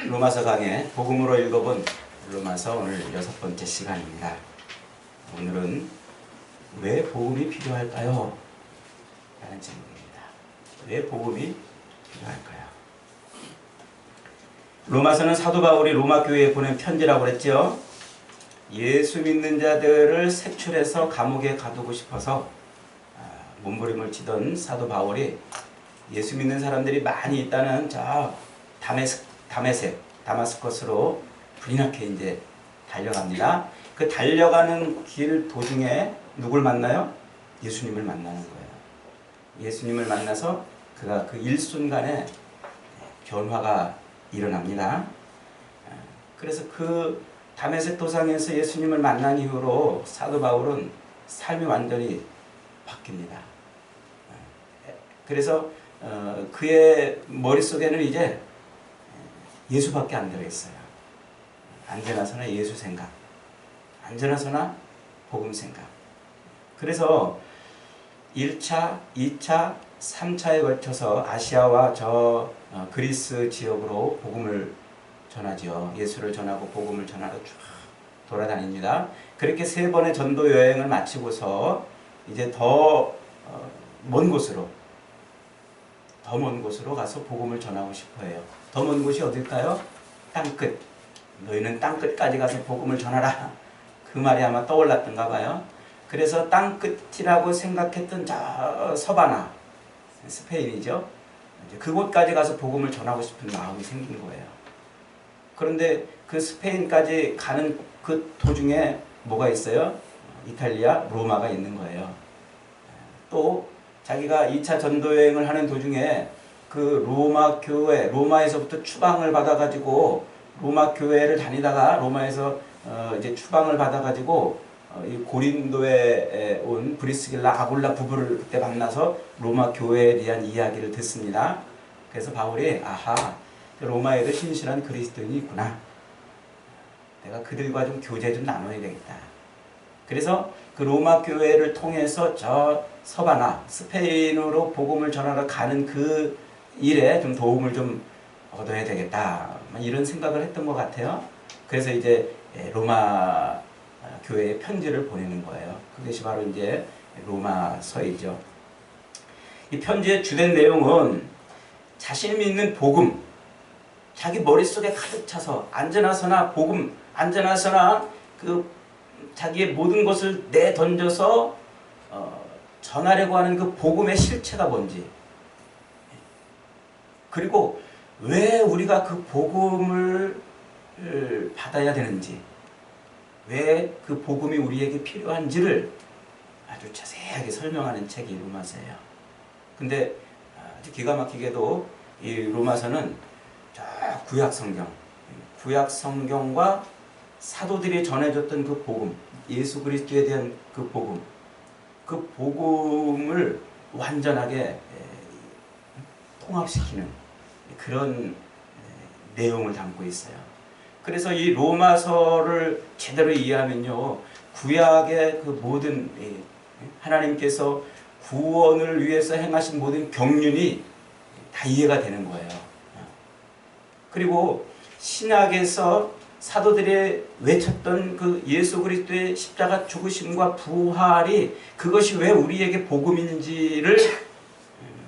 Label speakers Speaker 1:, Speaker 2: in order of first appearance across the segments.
Speaker 1: 로마서 강의 복음으로 읽어본 로마서 오늘 6번째 시간입니다. 오늘은 왜 복음이 필요할까요? 라는 질문입니다. 왜 복음이 필요할까요? 로마서는 사도 바울이 로마 교회에 보낸 편지라고 그랬죠. 예수 믿는 자들을 색출해서 감옥에 가두고 싶어서 몸부림을 치던 사도 바울이 예수 믿는 사람들이 많이 있다는 저 다마스커스로 불이 나게 이제 달려갑니다. 그 달려가는 길 도중에 누굴 만나요? 예수님을 만나는 거예요. 예수님을 만나서 그가 그 일순간에 변화가 일어납니다. 그래서 그 다메섹 도상에서 예수님을 만난 이후로 사도 바울은 삶이 완전히 바뀝니다. 그래서 그의 머릿속에는 이제 예수밖에 안 들어있어요. 언제나서나 예수 생각, 언제나서나 복음 생각. 그래서 1차, 2차, 3차에 걸쳐서 아시아와 그리스 지역으로 복음을 전하죠. 예수를 전하고 복음을 전하러 쭉 돌아다닙니다. 그렇게 3번의 전도 여행을 마치고서 이제 더 먼 곳으로 가서 복음을 전하고 싶어해요. 더 먼 곳이 어딜까요? 땅끝. 너희는 땅끝까지 가서 복음을 전하라. 그 말이 아마 떠올랐던가 봐요. 그래서 땅끝이라고 생각했던 저 서바나, 스페인이죠. 이제 그곳까지 가서 복음을 전하고 싶은 마음이 생긴 거예요. 그런데 그 스페인까지 가는 그 도중에 뭐가 있어요? 이탈리아, 로마가 있는 거예요. 또 자기가 2차 전도여행을 하는 도중에 그 로마 교회, 로마에서부터 추방을 받아가지고 로마 교회를 다니다가 로마에서 이제 추방을 받아가지고 이 고린도에 온 브리스길라 아굴라 부부를 그때 만나서 로마 교회에 대한 이야기를 듣습니다. 그래서 바울이 로마에도 신실한 그리스도인이 있구나. 내가 그들과 좀 교제 좀 나눠야 되겠다. 그래서 그 로마 교회를 통해서 저 서바나, 스페인으로 복음을 전하러 가는 그 일에 좀 도움을 좀 얻어야 되겠다. 이런 생각을 했던 것 같아요. 그래서 이제 로마 교회에 편지를 보내는 거예요. 그것이 바로 이제 로마서이죠. 이 편지의 주된 내용은 자신이 믿는 복음, 자기 머릿속에 가득 차서 언제나서나 복음, 언제나서나 그 자기의 모든 것을 내던져서 전하려고 하는 그 복음의 실체가 뭔지, 그리고 왜 우리가 그 복음을 받아야 되는지, 왜 그 복음이 우리에게 필요한지를 아주 자세하게 설명하는 책이 로마서예요. 근데 아주 기가 막히게도 이 로마서는 구약 성경과 사도들이 전해줬던 그 복음, 예수 그리스도에 대한 그 복음을 완전하게 통합시키는 그런 내용을 담고 있어요. 그래서 이 로마서를 제대로 이해하면요, 구약의 그 모든 하나님께서 구원을 위해서 행하신 모든 경륜이 다 이해가 되는 거예요. 그리고 신약에서 사도들이 외쳤던 그 예수 그리스도의 십자가 죽으심과 부활이 그것이 왜 우리에게 복음인지를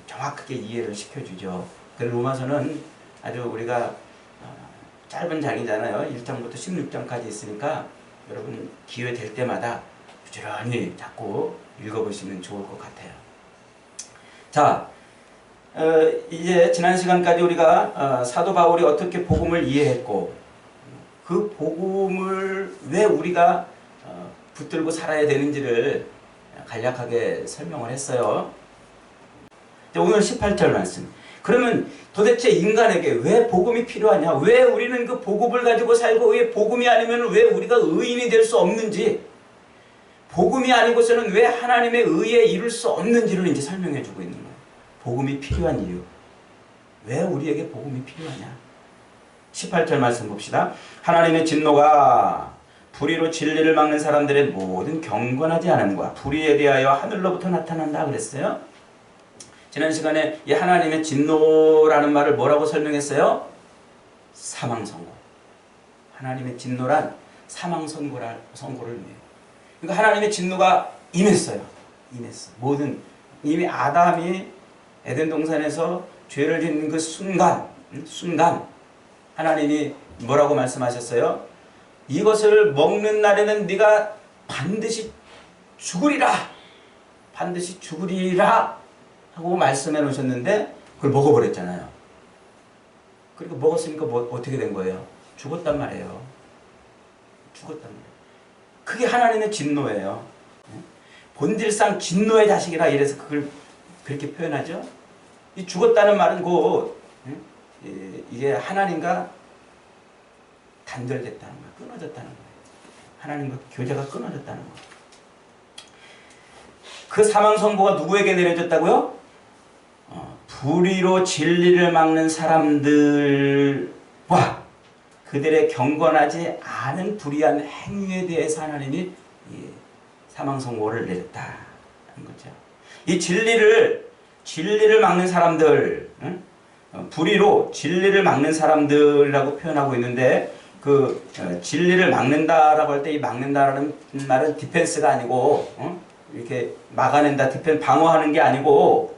Speaker 1: 정확하게 이해를 시켜주죠. 그래서 로마서는 아주 우리가 짧은 장이잖아요. 1장부터 16장까지 있으니까 여러분 기회 될 때마다 부지런히 자꾸 읽어보시면 좋을 것 같아요. 자, 이제 지난 시간까지 우리가 사도 바울이 어떻게 복음을 이해했고 그 복음을 왜 우리가 붙들고 살아야 되는지를 간략하게 설명을 했어요. 오늘 18절 말씀. 그러면 도대체 인간에게 왜 복음이 필요하냐? 왜 우리는 그 복음을 가지고 살고 왜 복음이 아니면 왜 우리가 의인이 될 수 없는지, 복음이 아니고서는 왜 하나님의 의에 이룰 수 없는지를 이제 설명해 주고 있는 거예요. 복음이 필요한 이유. 왜 우리에게 복음이 필요하냐? 18절 말씀 봅시다. 하나님의 진노가 불의로 진리를 막는 사람들의 모든 경건하지 않음과 불의에 대하여 하늘로부터 나타난다 그랬어요. 지난 시간에 이 하나님의 진노라는 말을 뭐라고 설명했어요? 사망 선고. 하나님의 진노란 사망 선고를 의미해요. 그러니까 하나님의 진노가 임했어요. 임했어. 모든 이미 아담이 에덴 동산에서 죄를 짓는 그 순간 하나님이 뭐라고 말씀하셨어요? 이것을 먹는 날에는 네가 반드시 죽으리라. 반드시 죽으리라 하고 말씀해 놓으셨는데 그걸 먹어버렸잖아요. 그리고 먹었으니까 어떻게 된 거예요? 죽었단 말이에요. 죽었단 말이에요. 그게 하나님의 진노예요. 본질상 진노의 자식이라 이래서 그걸 그렇게 표현하죠. 이 죽었다는 말은 곧 이게 하나님과 단절됐다는 거예요. 끊어졌다는 거예요. 하나님과 교제가 끊어졌다는 거예요. 그 사망 선고가 누구에게 내려졌다고요? 불의로 진리를 막는 사람들과 그들의 경건하지 않은 불의한 행위에 대해서 하나님이 사망 선고를 내렸다는 거죠. 이 진리를 막는 사람들, 불의로 진리를 막는 사람들이라고 표현하고 있는데 그 진리를 막는다라고 할 때 이 막는다라는 말은 디펜스가 아니고 이렇게 막아낸다, 방어하는 게 아니고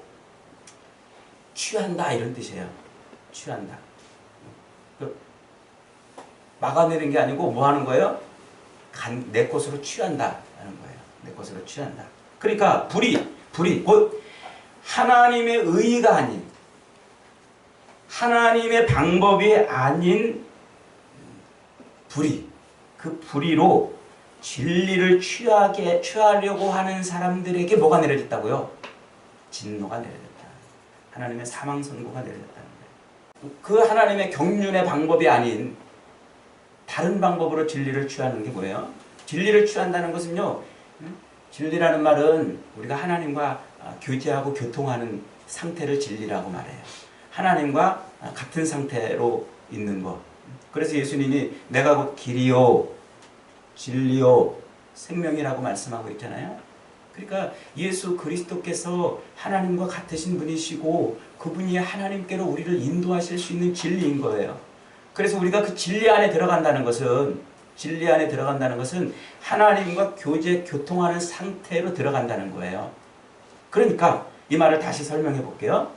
Speaker 1: 취한다 이런 뜻이에요. 취한다. 막아내는 게 아니고 뭐 하는 거예요? 내 것으로 취한다 하는 거예요. 내 것으로 취한다. 그러니까 불의 곧 하나님의 의가 아닌 하나님의 방법이 아닌 불의, 그 불의로 진리를 취하려고 하는 사람들에게 뭐가 내려졌다고요? 진노가 내려졌다. 하나님의 사망 선고가 내려졌다는 거예요. 그 하나님의 경륜의 방법이 아닌 다른 방법으로 진리를 취하는 게 뭐예요? 진리를 취한다는 것은요, 진리라는 말은 우리가 하나님과 교제하고 교통하는 상태를 진리라고 말해요. 하나님과 같은 상태로 있는 것. 그래서 예수님이 내가 곧 길이요 진리요 생명이라고 말씀하고 있잖아요. 그러니까 예수 그리스도께서 하나님과 같으신 분이시고 그분이 하나님께로 우리를 인도하실 수 있는 진리인 거예요. 그래서 우리가 그 진리 안에 들어간다는 것은 하나님과 교통하는 상태로 들어간다는 거예요. 그러니까 이 말을 다시 설명해 볼게요.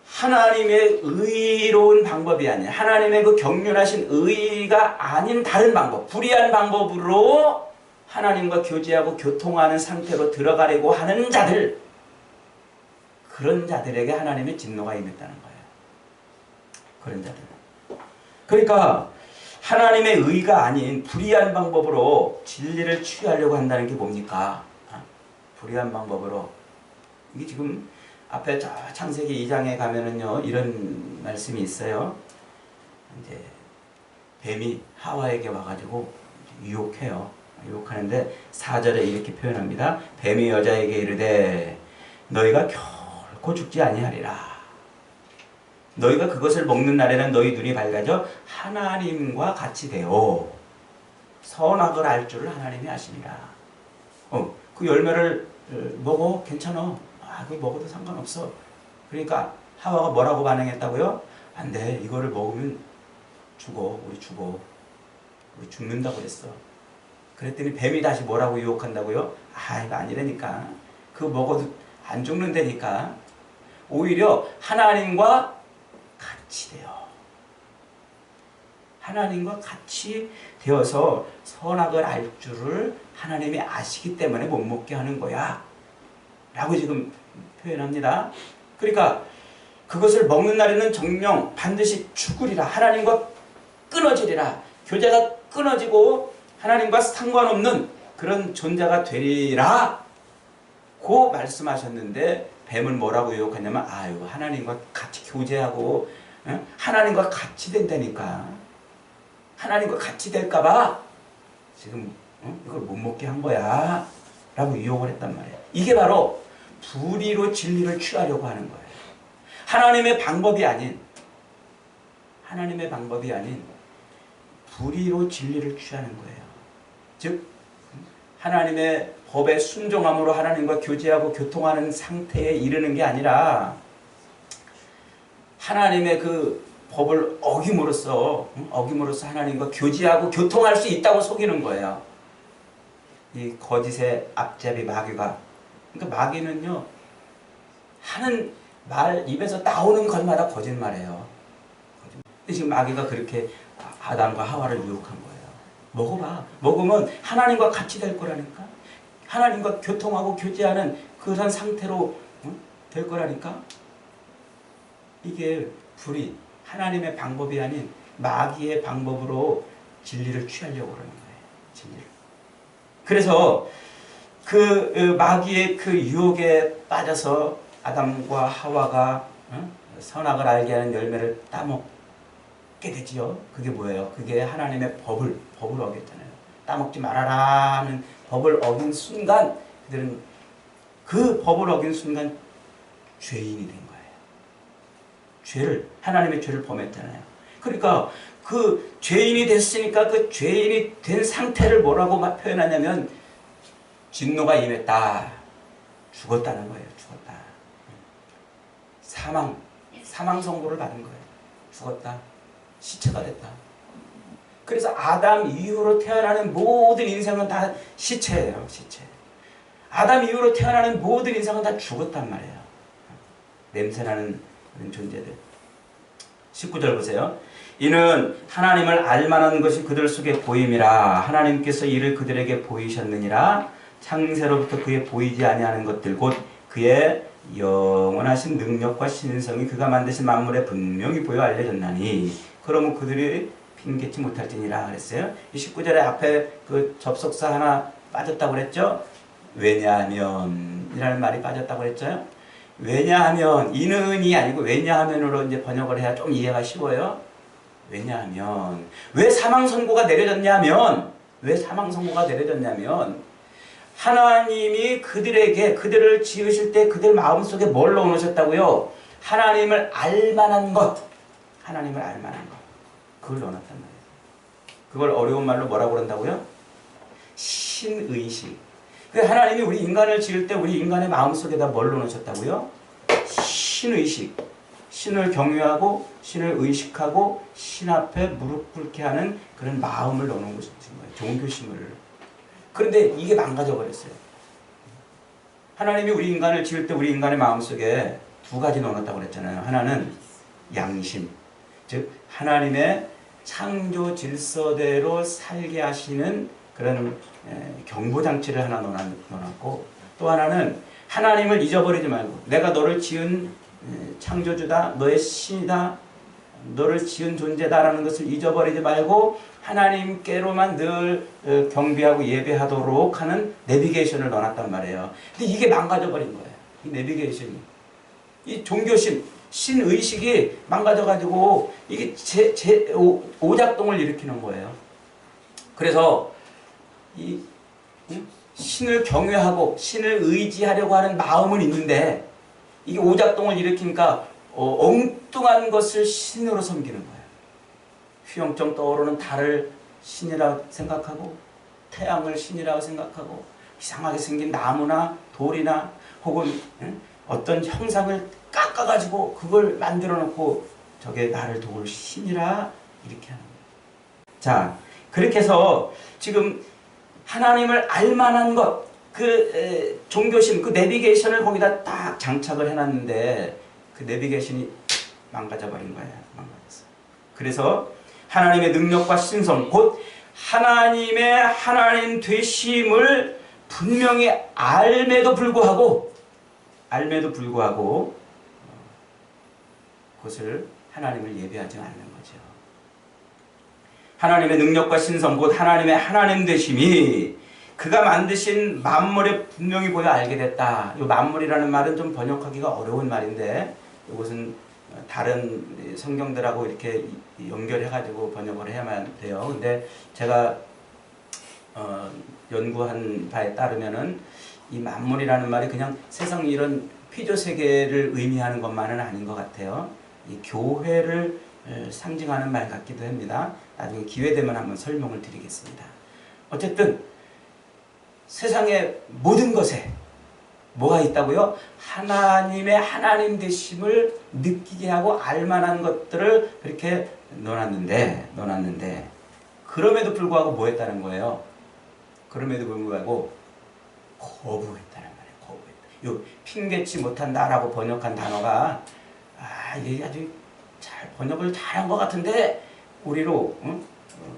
Speaker 1: 하나님의 의로운 방법이 아닌 하나님의 그 경륜하신 의가 아닌 다른 방법, 불의한 방법으로 하나님과 교제하고 교통하는 상태로 들어가려고 하는 자들, 그런 자들에게 하나님의 진노가 임했다는 거예요. 그런 자들. 그러니까 하나님의 의가 아닌 불의한 방법으로 진리를 취하려고 한다는 게 뭡니까? 불의한 방법으로. 이게 지금 앞에 창세기 2장에 가면은요, 이런 말씀이 있어요. 이제 뱀이 하와에게 와가지고 유혹해요. 유혹하는데 4절에 이렇게 표현합니다. 뱀이 여자에게 이르되 너희가 결코 죽지 아니하리라. 너희가 그것을 먹는 날에는 너희 눈이 밝아져 하나님과 같이 되어 선악을 알 줄을 하나님이 아시니라. 그 열매를 먹어 괜찮아. 그거 먹어도 상관없어. 그러니까 하와가 뭐라고 반응했다고요? 안 돼. 이거를 먹으면 죽어. 우리 죽는다고 그랬어. 그랬더니 뱀이 다시 뭐라고 유혹한다고요? 이거 아니라니까. 그거 먹어도 안 죽는다니까. 오히려 하나님과 같이 돼요. 하나님과 같이 되어서 선악을 알 줄을 하나님이 아시기 때문에 못 먹게 하는 거야. 라고 지금 표현합니다. 그러니까 그것을 먹는 날에는 정령 반드시 죽으리라. 하나님과 끊어지리라. 교제가 끊어지고 하나님과 상관없는 그런 존재가 되리라 고 말씀하셨는데 뱀은 뭐라고 유혹하냐면 하나님과 같이 교제하고 하나님과 같이 된다니까. 하나님과 같이 될까봐 지금 이걸 못 먹게 한 거야 라고 유혹을 했단 말이에요. 이게 바로 불의로 진리를 취하려고 하는 거예요. 하나님의 방법이 아닌 불의로 진리를 취하는 거예요. 즉 하나님의 법에 순종함으로 하나님과 교제하고 교통하는 상태에 이르는 게 아니라 하나님의 그 법을 어김으로써 하나님과 교제하고 교통할 수 있다고 속이는 거예요. 이 거짓의 앞잡이 마귀가. 그러니까 마귀는요, 하는 말 입에서 나오는 것마다 거짓말이에요. 근데 지금 마귀가 그렇게 아담과 하와를 유혹한 거예요. 먹어봐. 먹으면 하나님과 같이 될 거라니까. 하나님과 교통하고 교제하는 그런 상태로 될 거라니까. 이게 불이 하나님의 방법이 아닌 마귀의 방법으로 진리를 취하려고 그러는 거예요. 진리를. 그래서 그 마귀의 그 유혹에 빠져서 아담과 하와가 선악을 알게 하는 열매를 따먹게 되지요. 그게 뭐예요? 그게 하나님의 법을 어겼잖아요. 따먹지 말아라는 법을 어긴 순간 그들은 그 법을 어긴 순간 죄인이 된 거예요. 하나님의 죄를 범했잖아요. 그러니까 그 죄인이 됐으니까 그 죄인이 된 상태를 뭐라고 표현하냐면 진노가 임했다. 죽었다는 거예요. 죽었다. 사망 선고를 받은 거예요. 죽었다. 시체가 됐다. 그래서 아담 이후로 태어나는 모든 인생은 다 시체예요. 시체. 아담 이후로 태어나는 모든 인생은 다 죽었단 말이에요. 냄새나는 그런 존재들. 19절 보세요. 이는 하나님을 알만한 것이 그들 속에 보임이라. 하나님께서 이를 그들에게 보이셨느니라. 창세로부터 그의 보이지 아니하는 것들 곧 그의 영원하신 능력과 신성이 그가 만드신 만물에 분명히 보여 알려졌나니 그러면 그들이 핑계치 못할지니라 그랬어요. 이 19절에 앞에 그 접속사 하나 빠졌다고 그랬죠. 왜냐하면 이라는 말이 빠졌다고 그랬죠. 왜냐하면 이는이 아니고 왜냐하면으로 이제 번역을 해야 좀 이해가 쉬워요. 왜냐하면 왜 사망 선고가 내려졌냐면 하나님이 그들을 지으실 때 그들 마음속에 뭘 넣어놓으셨다고요? 하나님을 알만한 것. 그걸 넣어놨단 말이에요. 그걸 어려운 말로 뭐라고 그런다고요? 신의식. 하나님이 우리 인간을 지을 때 우리 인간의 마음속에다 뭘 넣어놓으셨다고요? 신의식. 신을 경외하고 신을 의식하고 신 앞에 무릎 꿇게 하는 그런 마음을 넣어놓은 것인 거예요. 종교심을. 그런데 이게 망가져 버렸어요. 하나님이 우리 인간을 지을 때 우리 인간의 마음속에 두 가지 넣어놨다고 그랬잖아요. 하나는 양심, 즉 하나님의 창조 질서대로 살게 하시는 그런 경보장치를 하나 넣어놨고, 또 하나는 하나님을 잊어버리지 말고 내가 너를 지은 창조주다, 너의 신이다, 너를 지은 존재다라는 것을 잊어버리지 말고 하나님께로만 늘 경배하고 예배하도록 하는 내비게이션을 넣어놨단 말이에요. 근데 이게 망가져버린 거예요. 이 내비게이션이. 이 종교심, 신의식이 망가져가지고 이게 오작동을 일으키는 거예요. 그래서 이 신을 경외하고 신을 의지하려고 하는 마음은 있는데 이게 오작동을 일으키니까 엉뚱한 것을 신으로 섬기는 거예요. 휘영청 떠오르는 달을 신이라고 생각하고 태양을 신이라고 생각하고 이상하게 생긴 나무나 돌이나 혹은 어떤 형상을 깎아가지고 그걸 만들어 놓고 저게 나를 도울 신이라 이렇게 하는 거예요. 자, 그렇게 해서 지금 하나님을 알만한 것, 그 종교심, 그 내비게이션을 거기다 딱 장착을 해놨는데 그 내비게이션이 망가져버린 거예요. 망가졌어요. 그래서 하나님의 능력과 신성, 곧 하나님의 하나님 되심을 분명히 알매도 불구하고 그것을 하나님을 예배하지 않는 거죠. 하나님의 능력과 신성, 곧 하나님의 하나님 되심이 그가 만드신 만물에 분명히 보여 알게 됐다. 이 만물이라는 말은 좀 번역하기가 어려운 말인데 이것은 다른 성경들하고 이렇게 연결해가지고 번역을 해야만 돼요. 근데 제가 연구한 바에 따르면은 이 만물이라는 말이 그냥 세상 이런 피조 세계를 의미하는 것만은 아닌 것 같아요. 이 교회를 상징하는 말 같기도 합니다. 나중에 기회 되면 한번 설명을 드리겠습니다. 어쨌든 세상의 모든 것에 뭐가 있다고요? 하나님의 하나님 되심을 느끼게 하고 알만한 것들을 그렇게 넣어놨는데 그럼에도 불구하고 뭐 했다는 거예요? 그럼에도 불구하고 거부했다는 말이에요. 거부했다. 요 핑계치 못한다라고 번역한 단어가 이게 아주 잘 번역을 잘한 것 같은데 우리로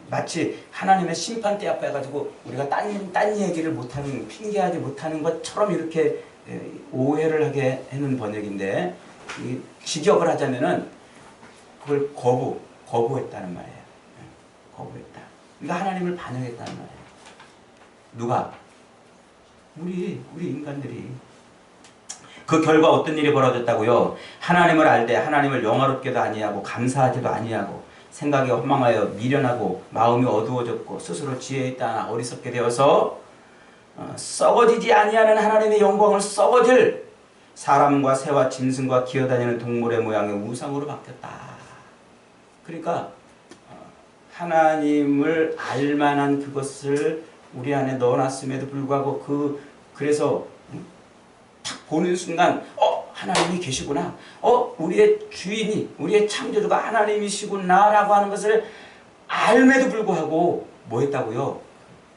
Speaker 1: 마치 하나님의 심판대 앞에 가지고 우리가 딴 얘기를 못하는 핑계하지 못하는 것처럼 이렇게 오해를 하게 하는 번역인데 직역을 하자면은 그걸 거부했다는 말이에요. 거부했다. 그러니까 하나님을 반역했다는 말이에요. 누가? 우리 인간들이. 그 결과 어떤 일이 벌어졌다고요? 하나님을 알되 하나님을 영화롭게도 아니하고 감사하지도 아니하고 생각이 허망하여 미련하고 마음이 어두워졌고 스스로 지혜 있다 어리석게 되어서 썩어지지 아니하는 하나님의 영광을 썩어질 사람과 새와 짐승과 기어다니는 동물의 모양의 우상으로 바뀌었다. 그러니까 하나님을 알만한 그것을 우리 안에 넣어놨음에도 불구하고 그래서 탁 보는 순간 하나님이 계시구나. 우리의 주인이 우리의 창조주가 하나님이시구나 라고 하는 것을 알매도 불구하고 뭐 했다고요?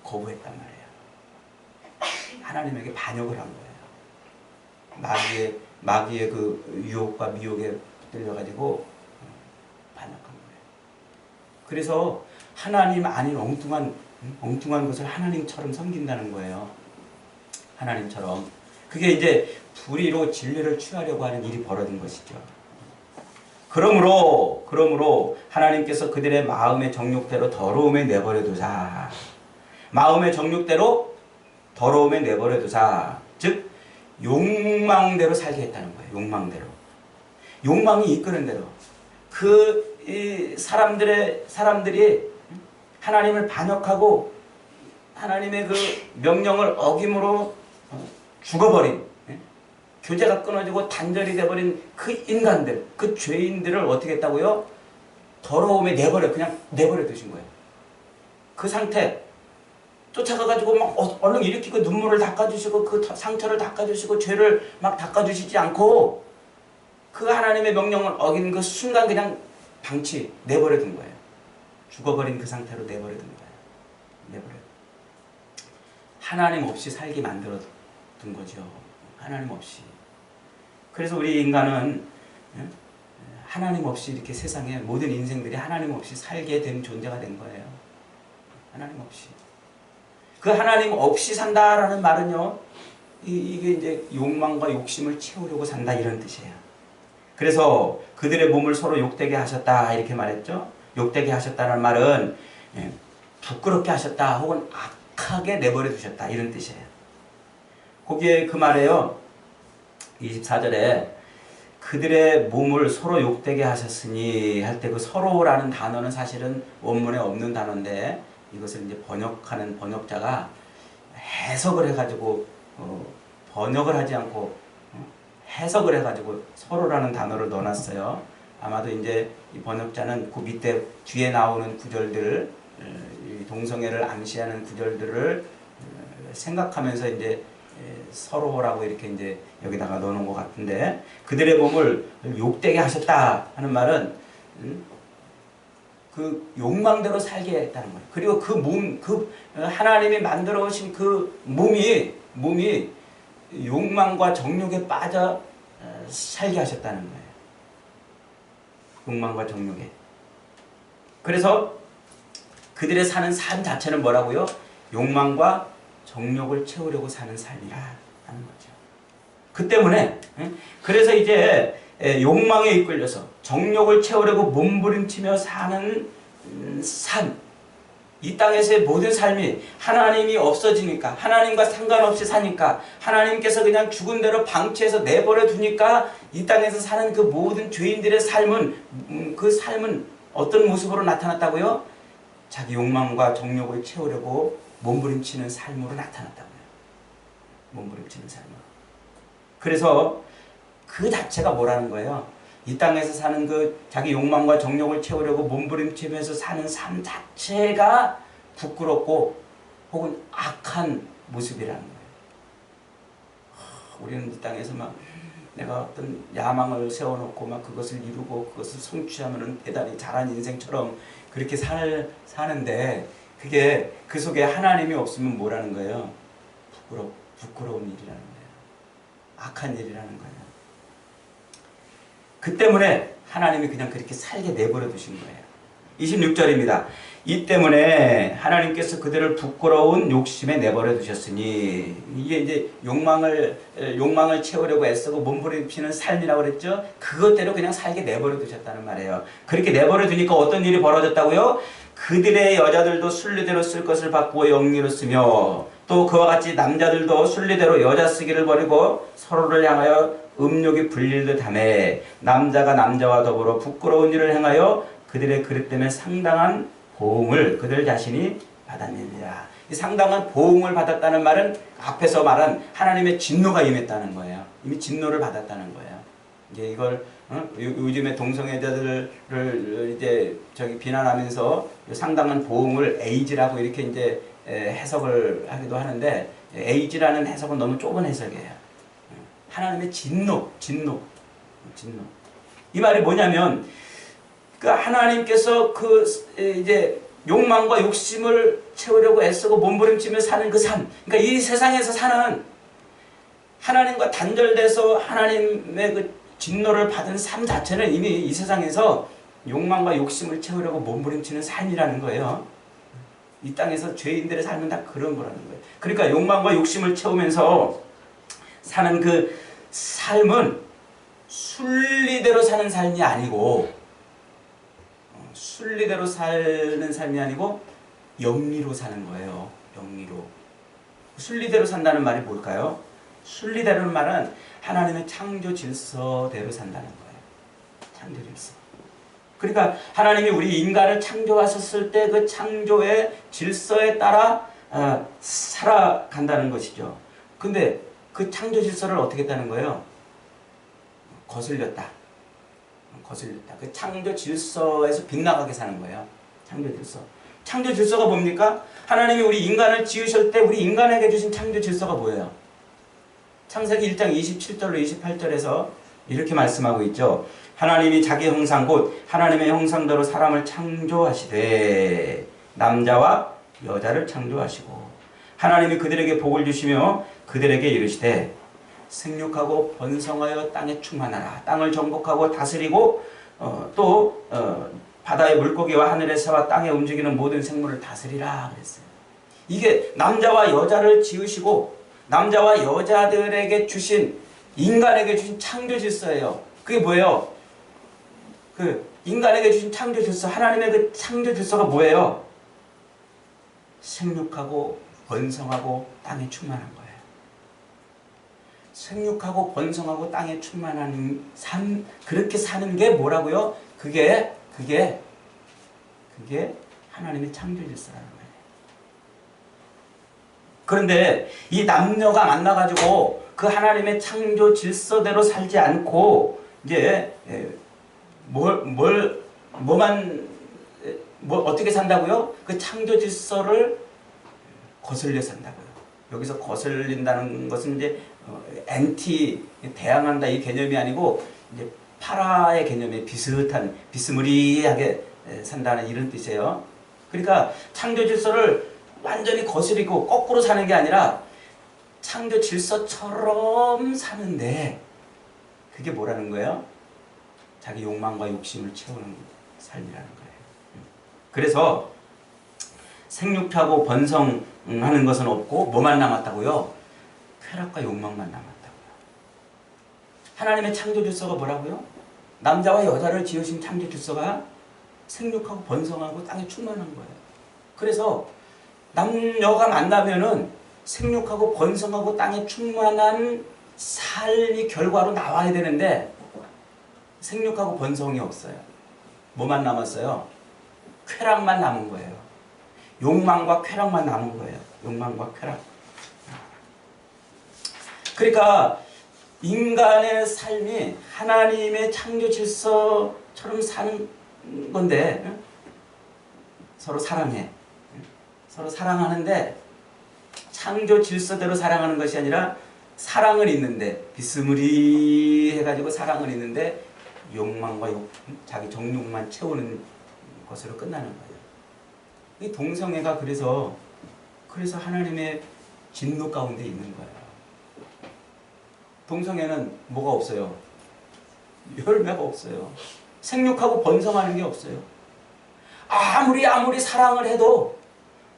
Speaker 1: 거부했단 말이에요. 하나님에게 반역을 한 거예요. 마귀의 그 유혹과 미혹에 붙들려가지고 반역한 거예요. 그래서 하나님 아닌 엉뚱한 것을 하나님처럼 섬긴다는 거예요. 하나님처럼. 그게 이제 불의로 진리를 취하려고 하는 일이 벌어진 것이죠. 그러므로 하나님께서 그들의 마음의 정욕대로 더러움에 내버려 두사. 마음의 정욕대로 더러움에 내버려 두사. 즉 욕망대로 살게 했다는 거예요. 욕망대로. 욕망이 이끄는 대로. 사람들이 하나님을 반역하고 하나님의 그 명령을 어김으로 죽어버린, 교제가 끊어지고 단절이 돼버린 그 인간들, 그 죄인들을 어떻게 했다고요? 더러움에 그냥 내버려 두신 거예요. 그 상태 쫓아가가지고 막 얼른 일으키고 눈물을 닦아주시고 그 상처를 닦아주시고 죄를 막 닦아주시지 않고 그 하나님의 명령을 어긴 그 순간 그냥 내버려 둔 거예요. 죽어버린 그 상태로 내버려 둔 거예요. 하나님 없이 살게 만들어 둔 거죠. 하나님 없이. 그래서 우리 인간은 하나님 없이 이렇게 세상에 모든 인생들이 하나님 없이 살게 된 존재가 된 거예요. 하나님 없이. 그 하나님 없이 산다라는 말은요, 이게 이제 욕망과 욕심을 채우려고 산다 이런 뜻이에요. 그래서 그들의 몸을 서로 욕되게 하셨다 이렇게 말했죠. 욕되게 하셨다는 말은 부끄럽게 하셨다 혹은 악하게 내버려 두셨다 이런 뜻이에요. 거기에 그 말에요. 24절에 그들의 몸을 서로 욕되게 하셨으니 할 때 그 서로라는 단어는 사실은 원문에 없는 단어인데 이것을 이제 번역하는 번역자가 해석을 해가지고 번역을 하지 않고 해석을 해가지고 서로라는 단어를 넣어놨어요. 아마도 이제 이 번역자는 그 밑에 뒤에 나오는 구절들, 동성애를 암시하는 구절들을 생각하면서 이제 서로라고 이렇게 이제 여기다가 넣어놓은 것 같은데, 그들의 몸을 욕되게 하셨다 하는 말은 그 욕망대로 살게 했다는 거예요. 그리고 그 몸, 하나님이 만들어 오신 그 몸이 욕망과 정욕에 빠져 살게 하셨다는 거예요. 욕망과 정욕에. 그래서 그들의 사는 삶 자체는 뭐라고요? 욕망과 정욕을 채우려고 사는 삶이라 하는 거죠. 그 때문에 그래서 이제 욕망에 이끌려서 정욕을 채우려고 몸부림치며 사는 삶, 이 땅에서의 모든 삶이 하나님이 없어지니까, 하나님과 상관없이 사니까, 하나님께서 그냥 죽은 대로 방치해서 내버려 두니까 이 땅에서 사는 그 모든 죄인들의 삶은, 그 삶은 어떤 모습으로 나타났다고요? 자기 욕망과 정욕을 채우려고 몸부림치는 삶으로 나타났다고요. 몸부림치는 삶으로. 그래서 그 자체가 뭐라는 거예요? 이 땅에서 사는 그 자기 욕망과 정욕을 채우려고 몸부림치면서 사는 삶 자체가 부끄럽고 혹은 악한 모습이라는 거예요. 우리는 이 땅에서 막 내가 어떤 야망을 세워놓고 막 그것을 이루고 그것을 성취하면은 대단히 잘한 인생처럼 그렇게 사는데 그게 그 속에 하나님이 없으면 뭐라는 거예요? 부끄러운 일이라는 거예요. 악한 일이라는 거예요. 그 때문에 하나님이 그냥 그렇게 살게 내버려 두신 거예요. 26절입니다. 이 때문에 하나님께서 그들을 부끄러운 욕심에 내버려 두셨으니, 이게 이제 욕망을 채우려고 애쓰고 몸부림치는 삶이라고 그랬죠. 그것대로 그냥 살게 내버려 두셨다는 말이에요. 그렇게 내버려 두니까 어떤 일이 벌어졌다고요? 그들의 여자들도 순리대로 쓸 것을 바꾸어 영리로 쓰며, 또 그와 같이 남자들도 순리대로 여자 쓰기를 버리고 서로를 향하여 음욕이 불릴 듯하매 남자가 남자와 더불어 부끄러운 일을 행하여 그들의 그릇 때문에 상당한 보응을 그들 자신이 받았느니라. 이 상당한 보응을 받았다는 말은 앞에서 말한 하나님의 진노가 임했다는 거예요. 이미 진노를 받았다는 거예요. 이제 이걸 요즘에 동성애자들을 이제 비난하면서 상당한 보응을 에이즈라고 이렇게 이제 해석을 하기도 하는데, 에이즈라는 해석은 너무 좁은 해석이에요. 하나님의 진노. 이 말이 뭐냐면, 그 하나님께서 그 이제 욕망과 욕심을 채우려고 애쓰고 몸부림치며 사는 그 삶, 그러니까 이 세상에서 사는 하나님과 단절돼서 하나님의 그 진노를 받은 삶 자체는 이미 이 세상에서 욕망과 욕심을 채우려고 몸부림치는 삶이라는 거예요. 이 땅에서 죄인들의 삶은 다 그런 거라는 거예요. 그러니까 욕망과 욕심을 채우면서 사는 그 삶은 순리대로 사는 삶이 아니고, 순리대로 사는 삶이 아니고 영리로 사는 거예요. 영리로. 순리대로 산다는 말이 뭘까요? 순리대로는 말은 하나님의 창조 질서대로 산다는 거예요. 창조 질서. 그러니까 하나님이 우리 인간을 창조하셨을 때 그 창조의 질서에 따라 살아간다는 것이죠. 근데 그 창조 질서를 어떻게 했다는 거예요? 거슬렸다. 그 창조 질서에서 빗나가게 사는 거예요. 창조 질서. 창조 질서가 뭡니까? 하나님이 우리 인간을 지으실 때 우리 인간에게 주신 창조 질서가 뭐예요? 창세기 1장 27절로 28절에서 이렇게 말씀하고 있죠. 하나님이 자기 형상 곧 하나님의 형상대로 사람을 창조하시되 남자와 여자를 창조하시고 하나님이 그들에게 복을 주시며 그들에게 이르시되 생육하고 번성하여 땅에 충만하라. 땅을 정복하고 다스리고 또 바다의 물고기와 하늘의 새와 땅에 움직이는 모든 생물을 다스리라 그랬어요. 이게 남자와 여자를 지으시고 남자와 여자들에게 주신, 인간에게 주신 창조 질서예요. 그게 뭐예요? 그 인간에게 주신 창조 질서, 하나님의 그 창조 질서가 뭐예요? 생육하고 번성하고 땅에 충만한 거예요. 생육하고 번성하고 땅에 충만한 삶, 그렇게 사는 게 뭐라고요? 그게 하나님의 창조 질서라는 거예요. 그런데 이 남녀가 만나가지고 그 하나님의 창조 질서대로 살지 않고 이제 어떻게 산다고요? 그 창조 질서를 거슬려 산다고요. 여기서 거슬린다는 것은 이제 대항한다 이 개념이 아니고 이제 파라의 개념에 비스무리하게 산다는 이런 뜻이에요. 그러니까 창조 질서를 완전히 거스리고 거꾸로 사는 게 아니라 창조 질서처럼 사는데, 그게 뭐라는 거예요? 자기 욕망과 욕심을 채우는 삶이라는 거예요. 그래서 생육하고 번성하는 것은 없고 뭐만 남았다고요? 쾌락과 욕망만 남았다고요. 하나님의 창조 질서가 뭐라고요? 남자와 여자를 지으신 창조 질서가 생육하고 번성하고 땅에 충만한 거예요. 그래서 남녀가 만나면은 생육하고 번성하고 땅에 충만한 삶이 결과로 나와야 되는데 생육하고 번성이 없어요. 뭐만 남았어요? 쾌락만 남은 거예요. 욕망과 쾌락만 남은 거예요. 욕망과 쾌락. 그러니까 인간의 삶이 하나님의 창조 질서처럼 사는 건데, 서로 사랑해. 서로 사랑하는데 창조 질서대로 사랑하는 것이 아니라 사랑은 있는데 비스무리해가지고 사랑은 있는데 욕망과 자기 정욕만 채우는 것으로 끝나는 거예요. 이 동성애가 그래서 하나님의 진노 가운데 있는 거예요. 동성애는 뭐가 없어요? 열매가 없어요. 생육하고 번성하는 게 없어요. 아무리 사랑을 해도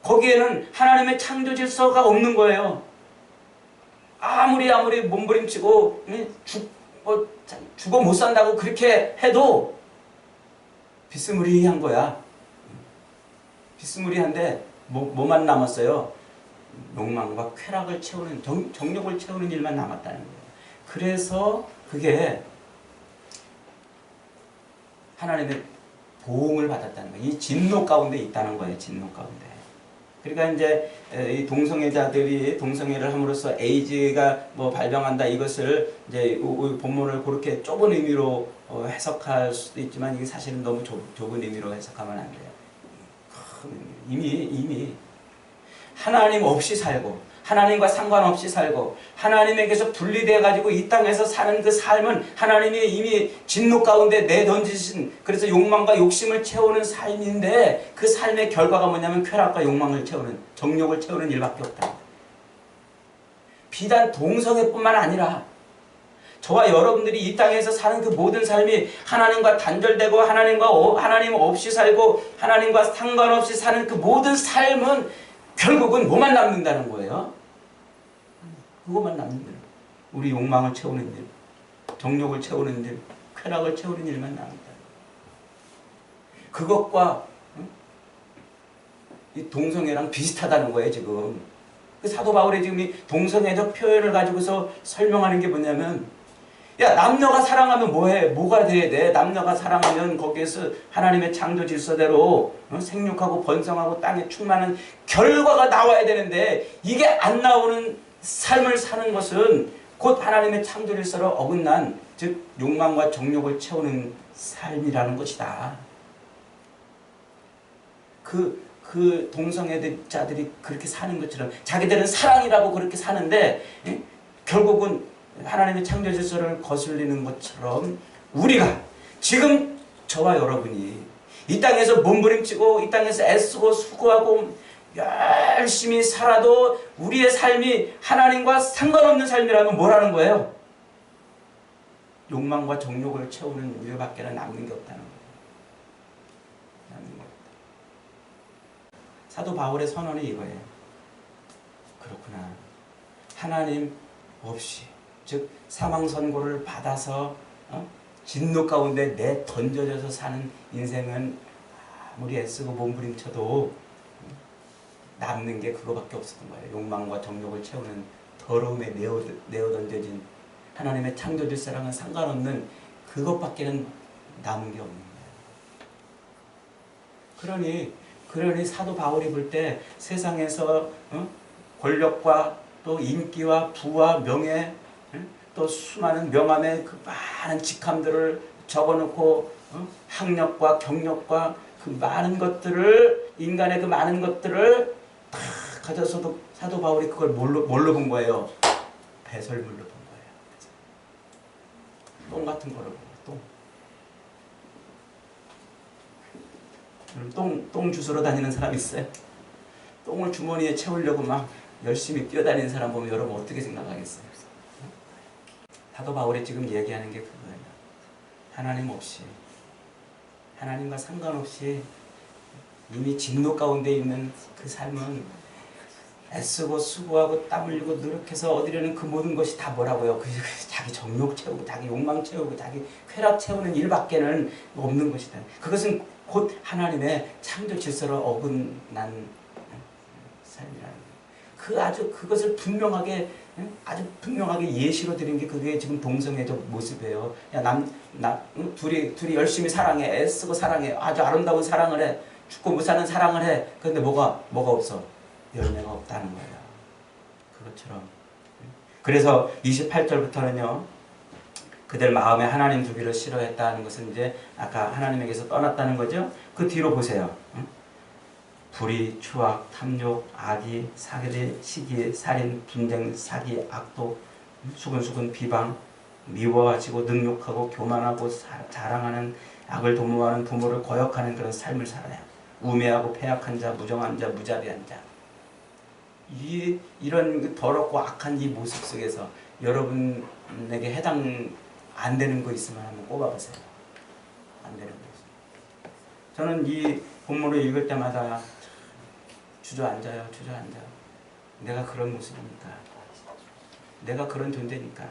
Speaker 1: 거기에는 하나님의 창조 질서가 없는 거예요. 아무리 몸부림치고 죽어 못 산다고 그렇게 해도 비스무리한 거야. 비스무리한데 뭐만 남았어요? 욕망과 쾌락을 채우는 정욕을 채우는 일만 남았다는 거예요. 그래서 그게 하나님의 보응을 받았다는 거예요. 이 진노 가운데 있다는 거예요. 진노 가운데. 그러니까 이제 이 동성애자들이 동성애를 함으로써 에이즈가 발병한다, 이것을 이제 본문을 그렇게 좁은 의미로 해석할 수도 있지만 이게 사실은 너무 좁은 의미로 해석하면 안 돼요. 이미 하나님 없이 살고 하나님과 상관없이 살고 하나님에게서 분리되어 가지고 이 땅에서 사는 그 삶은 하나님이 이미 진노 가운데 내던지신, 그래서 욕망과 욕심을 채우는 삶인데 그 삶의 결과가 뭐냐면 쾌락과 욕망을 채우는, 정욕을 채우는 일밖에 없다. 비단 동성애뿐만 아니라 저와 여러분들이 이 땅에서 사는 그 모든 삶이 하나님과 단절되고 하나님 없이 살고 하나님과 상관없이 사는 그 모든 삶은 결국은 뭐만 남는다는 거예요? 그것만 남는 거예요. 우리 욕망을 채우는 일, 정욕을 채우는 일, 쾌락을 채우는 일만 남는다. 그것과 이 동성애랑 비슷하다는 거예요, 지금. 그 사도 바울이 지금 이 동성애적 표현을 가지고서 설명하는 게 뭐냐면, 야, 남녀가 사랑하면 뭐해? 뭐가 돼야 돼? 남녀가 사랑하면 거기에서 하나님의 창조 질서대로 생육하고 번성하고 땅에 충만한 결과가 나와야 되는데, 이게 안 나오는 삶을 사는 것은 곧 하나님의 창조 질서로 어긋난, 즉 욕망과 정욕을 채우는 삶이라는 것이다. 그 동성애자들이 그렇게 사는 것처럼 자기들은 사랑이라고 그렇게 사는데 결국은 하나님의 창조 질서를 거슬리는 것처럼 우리가 지금 저와 여러분이 이 땅에서 몸부림치고 이 땅에서 애쓰고 수고하고 열심히 살아도 우리의 삶이 하나님과 상관없는 삶이라면 뭐라는 거예요? 욕망과 정욕을 채우는 일밖에는 남는 게 없다는 거예요. 남는 게 없다. 사도 바울의 선언이 이거예요. 그렇구나. 하나님 없이, 즉 사망 선고를 받아서 진노 가운데 내 던져져서 사는 인생은 아무리 애쓰고 몸부림쳐도 남는 게 그거밖에 없었던 거예요. 욕망과 정욕을 채우는 더러움에 내어 던져진 하나님의 창조 질서랑은 상관없는 그것밖에는 남은 게 없는 거예요. 그러니 사도 바울이 볼 때 세상에서 권력과 또 인기와 부와 명예, 또 수많은 명함의 그 많은 직함들을 적어놓고 학력과 경력과 그 많은 것들을, 인간의 그 많은 것들을 다 가져서도 사도 바울이 그걸 뭘로 본 거예요? 배설물로 본 거예요. 똥 같은 거로 본 거예요. 똥 주스러 다니는 사람 있어요? 똥을 주머니에 채우려고 막 열심히 뛰어다니는 사람 보면 여러분 어떻게 생각하겠어요? 사도 바울이 지금 얘기하는 게 그거예요. 하나님 없이, 하나님과 상관없이 이미 진노 가운데 있는 그 삶은 애쓰고 수고하고 땀 흘리고 노력해서 얻으려는 그 모든 것이 다 뭐라고요? 자기 정욕 채우고 자기 욕망 채우고 자기 쾌락 채우는 일밖에는 없는 것이다. 그것은 곧 하나님의 창조 질서를 어긋난 삶이라는 거예요. 그것을 아주 분명하게 예시로 드린 게 그게 지금 동성애적 모습이에요. 야, 둘이 열심히 사랑해, 애쓰고 사랑해, 아주 아름다운 사랑을 해, 죽고 못 사는 사랑을 해. 그런데 뭐가 없어? 열매가 없다는 거예요. 그것처럼. 그래서 28절부터는요, 그들 마음에 하나님 두기를 싫어했다는 것은 이제 아까 하나님에게서 떠났다는 거죠. 그 뒤로 보세요. 불의, 추악, 탐욕, 악의, 사기, 시기, 살인, 분쟁, 사기, 악독, 수근수근 비방, 미워하시고 능욕하고 교만하고 자랑하는 악을 도모하는 부모를 거역하는 그런 삶을 살아요. 우매하고 패악한 자, 무정한 자, 무자비한 자. 이런 더럽고 악한 이 모습 속에서 여러분에게 해당 안 되는 거 있으면 한번 꼽아보세요. 안 되는 거 있으면. 저는 이 본문을 읽을 때마다 주저앉아요. 내가 그런 모습이니까. 내가 그런 존재니까.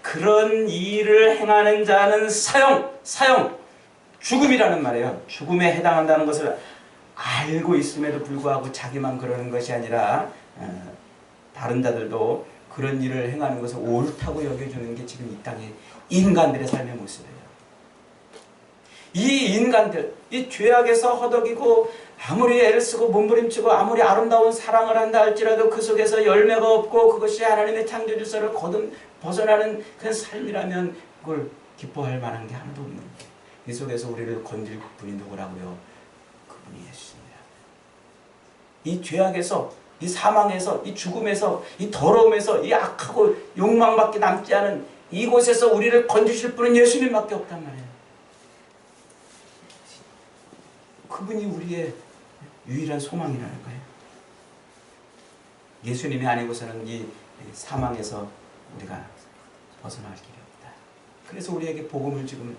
Speaker 1: 그런 일을 행하는 자는 사형, 죽음이라는 말이에요. 죽음에 해당한다는 것을 알고 있음에도 불구하고 자기만 그러는 것이 아니라 다른 자들도 그런 일을 행하는 것을 옳다고 여겨주는 게 지금 이 땅의 인간들의 삶의 모습이에요. 이 인간들, 이 죄악에서 허덕이고 아무리 애를 쓰고 몸부림치고 아무리 아름다운 사랑을 한다 할지라도 그 속에서 열매가 없고 그것이 하나님의 창조주사를 벗어나는 그런 삶이라면 그걸 기뻐할 만한 게 하나도 없는 거예요. 이 속에서 우리를 건질 분이 누구라고요? 그분이 예수입니다. 이 죄악에서, 이 사망에서, 이 죽음에서, 이 더러움에서, 이 악하고 욕망밖에 남지 않은 이곳에서 우리를 건지실 분은 예수님밖에 없단 말이에요. 그분이 우리의 유일한 소망이라는 거예요. 예수님이 아니고서는 이 사망에서 우리가 벗어날 길이 없다. 그래서 우리에게 복음을 지금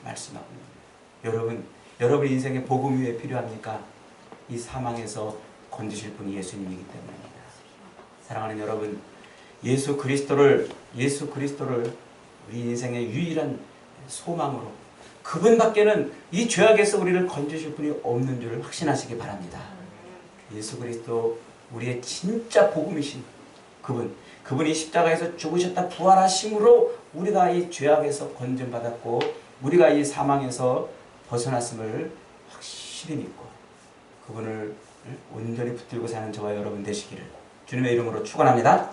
Speaker 1: 말씀하고 있습니다. 여러분 인생에 복음 왜 필요합니까? 이 사망에서 건지실 분이 예수님이기 때문입니다. 사랑하는 여러분, 예수 그리스도를 우리 인생의 유일한 소망으로 그분밖에는 이 죄악에서 우리를 건지실 분이 없는 줄 확신하시기 바랍니다. 예수 그리스도 우리의 진짜 복음이신 그분이 십자가에서 죽으셨다 부활하심으로 우리가 이 죄악에서 건전받았고 우리가 이 사망에서 벗어났음을 확실히 믿고 그분을 온전히 붙들고 사는 저와 여러분 되시기를 주님의 이름으로 축원합니다.